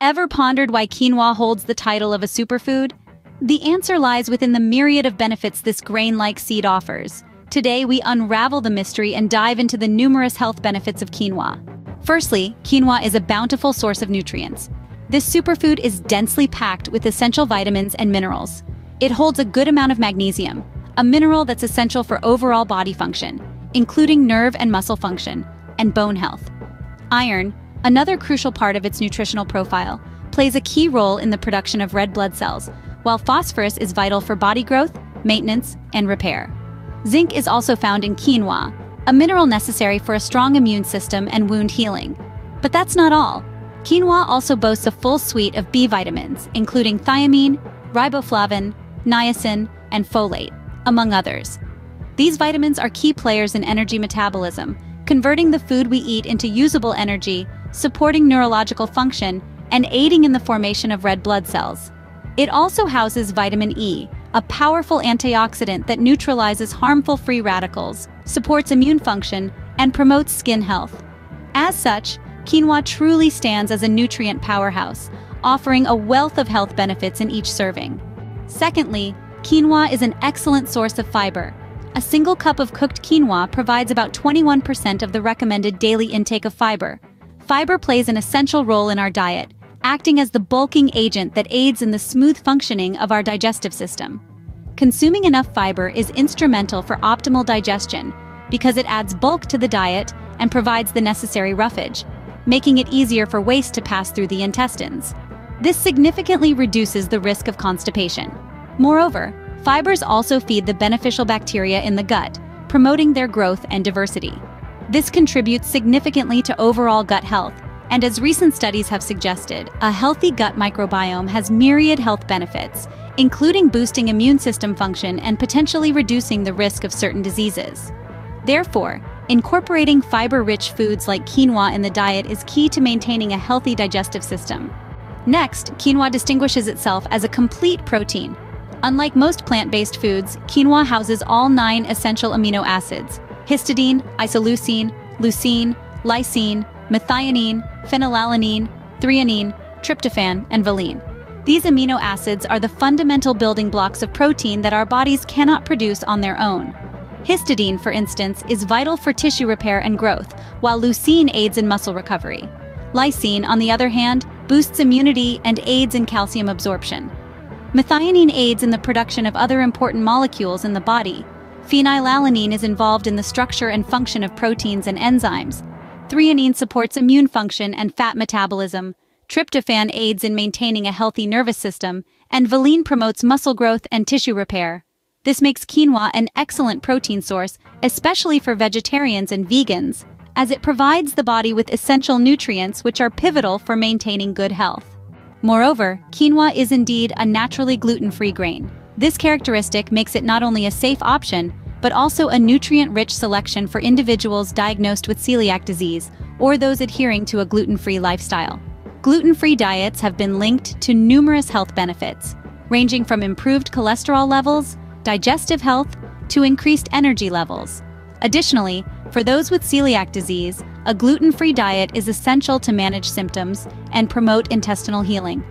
Ever pondered why quinoa holds the title of a superfood? The answer lies within the myriad of benefits this grain-like seed offers. Today, we unravel the mystery and dive into the numerous health benefits of quinoa. Firstly, quinoa is a bountiful source of nutrients. This superfood is densely packed with essential vitamins and minerals. It holds a good amount of magnesium, a mineral that's essential for overall body function, including nerve and muscle function, and bone health. Iron, another crucial part of its nutritional profile, plays a key role in the production of red blood cells, while phosphorus is vital for body growth, maintenance, and repair. Zinc is also found in quinoa, a mineral necessary for a strong immune system and wound healing. But that's not all. Quinoa also boasts a full suite of B vitamins, including thiamine, riboflavin, niacin, and folate, among others. These vitamins are key players in energy metabolism, converting the food we eat into usable energy, supporting neurological function, and aiding in the formation of red blood cells. It also houses vitamin E, a powerful antioxidant that neutralizes harmful free radicals, supports immune function, and promotes skin health. As such, quinoa truly stands as a nutrient powerhouse, offering a wealth of health benefits in each serving. Secondly, quinoa is an excellent source of fiber. A single cup of cooked quinoa provides about 21% of the recommended daily intake of fiber. Fiber plays an essential role in our diet, acting as the bulking agent that aids in the smooth functioning of our digestive system. Consuming enough fiber is instrumental for optimal digestion because it adds bulk to the diet and provides the necessary roughage, making it easier for waste to pass through the intestines. This significantly reduces the risk of constipation. Moreover, fibers also feed the beneficial bacteria in the gut, promoting their growth and diversity. This contributes significantly to overall gut health, and as recent studies have suggested, a healthy gut microbiome has myriad health benefits, including boosting immune system function and potentially reducing the risk of certain diseases. Therefore, incorporating fiber-rich foods like quinoa in the diet is key to maintaining a healthy digestive system. Next, quinoa distinguishes itself as a complete protein. Unlike most plant-based foods, quinoa houses all 9 essential amino acids: histidine, isoleucine, leucine, lysine, methionine, phenylalanine, threonine, tryptophan, and valine. These amino acids are the fundamental building blocks of protein that our bodies cannot produce on their own. Histidine, for instance, is vital for tissue repair and growth, while leucine aids in muscle recovery. Lysine, on the other hand, boosts immunity and aids in calcium absorption. Methionine aids in the production of other important molecules in the body. Phenylalanine is involved in the structure and function of proteins and enzymes. Threonine supports immune function and fat metabolism. Tryptophan aids in maintaining a healthy nervous system, and valine promotes muscle growth and tissue repair. This makes quinoa an excellent protein source, especially for vegetarians and vegans, as it provides the body with essential nutrients which are pivotal for maintaining good health. Moreover, quinoa is indeed a naturally gluten-free grain. This characteristic makes it not only a safe option, but also a nutrient-rich selection for individuals diagnosed with celiac disease or those adhering to a gluten-free lifestyle. Gluten-free diets have been linked to numerous health benefits, ranging from improved cholesterol levels, digestive health, to increased energy levels. Additionally, for those with celiac disease, a gluten-free diet is essential to manage symptoms and promote intestinal healing.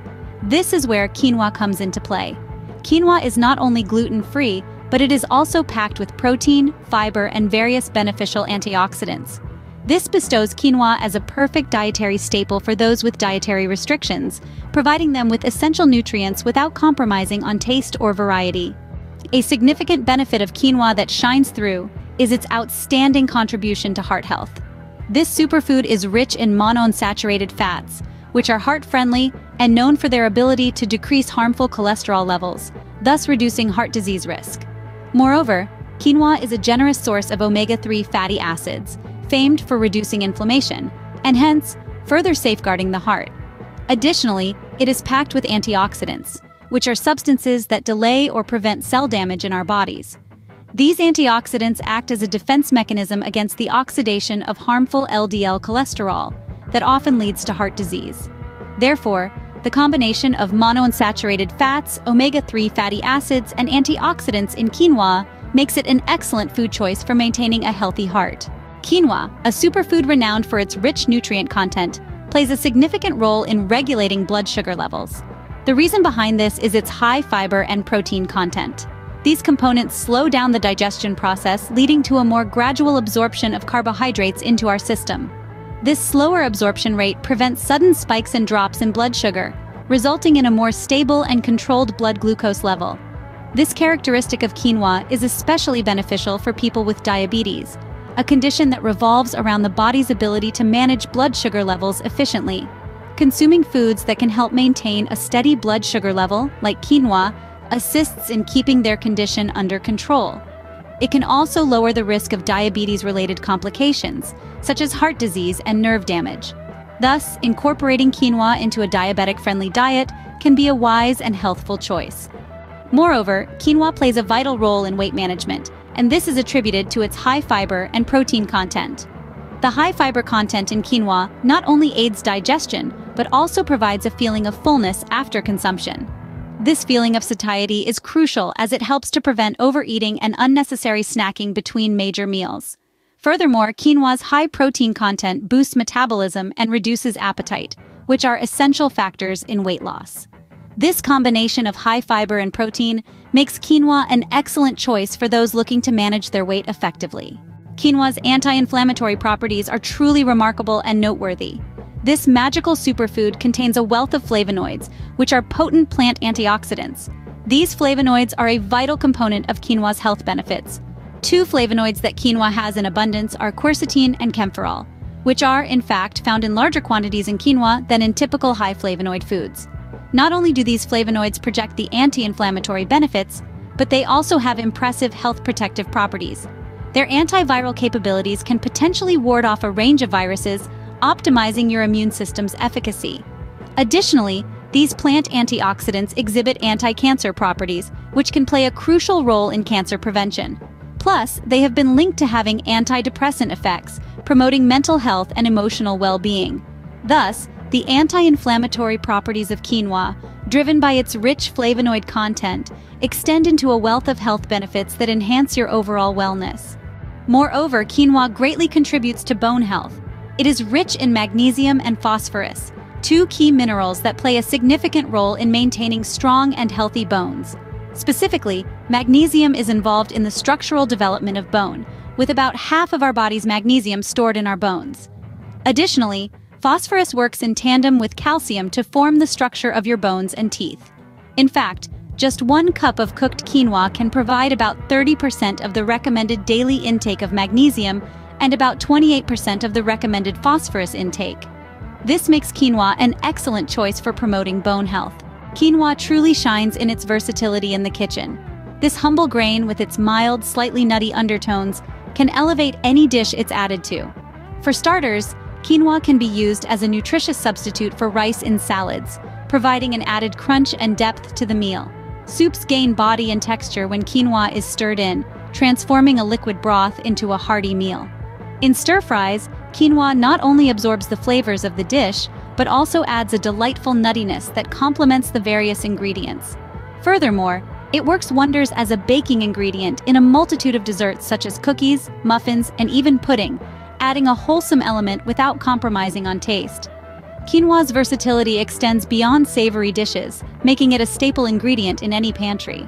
This is where quinoa comes into play. Quinoa is not only gluten-free, but it is also packed with protein, fiber, and various beneficial antioxidants. This bestows quinoa as a perfect dietary staple for those with dietary restrictions, providing them with essential nutrients without compromising on taste or variety. A significant benefit of quinoa that shines through is its outstanding contribution to heart health. This superfood is rich in monounsaturated fats, which are heart-friendly and known for their ability to decrease harmful cholesterol levels, thus reducing heart disease risk. Moreover, quinoa is a generous source of omega-3 fatty acids, famed for reducing inflammation, and hence, further safeguarding the heart. Additionally, it is packed with antioxidants, which are substances that delay or prevent cell damage in our bodies. These antioxidants act as a defense mechanism against the oxidation of harmful LDL cholesterol that often leads to heart disease. Therefore, the combination of monounsaturated fats, omega-3 fatty acids, and antioxidants in quinoa makes it an excellent food choice for maintaining a healthy heart. Quinoa, a superfood renowned for its rich nutrient content, plays a significant role in regulating blood sugar levels. The reason behind this is its high fiber and protein content. These components slow down the digestion process, leading to a more gradual absorption of carbohydrates into our system. This slower absorption rate prevents sudden spikes and drops in blood sugar, resulting in a more stable and controlled blood glucose level. This characteristic of quinoa is especially beneficial for people with diabetes, a condition that revolves around the body's ability to manage blood sugar levels efficiently. Consuming foods that can help maintain a steady blood sugar level, like quinoa, assists in keeping their condition under control. It can also lower the risk of diabetes-related complications, such as heart disease and nerve damage. Thus, incorporating quinoa into a diabetic-friendly diet can be a wise and healthful choice. Moreover, quinoa plays a vital role in weight management, and this is attributed to its high fiber and protein content. The high fiber content in quinoa not only aids digestion, but also provides a feeling of fullness after consumption. This feeling of satiety is crucial as it helps to prevent overeating and unnecessary snacking between major meals. Furthermore, quinoa's high protein content boosts metabolism and reduces appetite, which are essential factors in weight loss. This combination of high fiber and protein makes quinoa an excellent choice for those looking to manage their weight effectively. Quinoa's anti-inflammatory properties are truly remarkable and noteworthy. This magical superfood contains a wealth of flavonoids, which are potent plant antioxidants. These flavonoids are a vital component of quinoa's health benefits. Two flavonoids that quinoa has in abundance are quercetin and kaempferol, which are, in fact, found in larger quantities in quinoa than in typical high flavonoid foods. Not only do these flavonoids project the anti-inflammatory benefits, but they also have impressive health protective properties. Their antiviral capabilities can potentially ward off a range of viruses, optimizing your immune system's efficacy. Additionally, these plant antioxidants exhibit anti-cancer properties, which can play a crucial role in cancer prevention. Plus, they have been linked to having antidepressant effects, promoting mental health and emotional well-being. Thus, the anti-inflammatory properties of quinoa, driven by its rich flavonoid content, extend into a wealth of health benefits that enhance your overall wellness. Moreover, quinoa greatly contributes to bone health. It is rich in magnesium and phosphorus, two key minerals that play a significant role in maintaining strong and healthy bones. Specifically, magnesium is involved in the structural development of bone, with about half of our body's magnesium stored in our bones. Additionally, phosphorus works in tandem with calcium to form the structure of your bones and teeth. In fact, just 1 cup of cooked quinoa can provide about 30% of the recommended daily intake of magnesium and about 28% of the recommended phosphorus intake. This makes quinoa an excellent choice for promoting bone health. Quinoa truly shines in its versatility in the kitchen. This humble grain, with its mild, slightly nutty undertones, can elevate any dish it's added to. For starters, quinoa can be used as a nutritious substitute for rice in salads, providing an added crunch and depth to the meal. Soups gain body and texture when quinoa is stirred in, transforming a liquid broth into a hearty meal. In stir-fries, quinoa not only absorbs the flavors of the dish, but also adds a delightful nuttiness that complements the various ingredients. Furthermore, it works wonders as a baking ingredient in a multitude of desserts such as cookies, muffins, and even pudding, adding a wholesome element without compromising on taste. Quinoa's versatility extends beyond savory dishes, making it a staple ingredient in any pantry.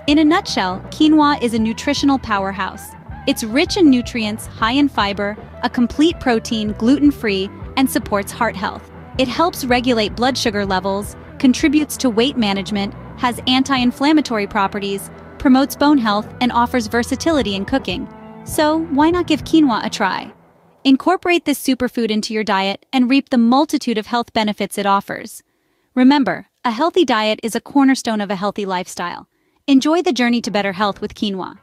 In a nutshell, quinoa is a nutritional powerhouse. It's rich in nutrients, high in fiber, a complete protein, gluten-free, and supports heart health. It helps regulate blood sugar levels, contributes to weight management, has anti-inflammatory properties, promotes bone health, and offers versatility in cooking. So, why not give quinoa a try? Incorporate this superfood into your diet and reap the multitude of health benefits it offers. Remember, a healthy diet is a cornerstone of a healthy lifestyle. Enjoy the journey to better health with quinoa.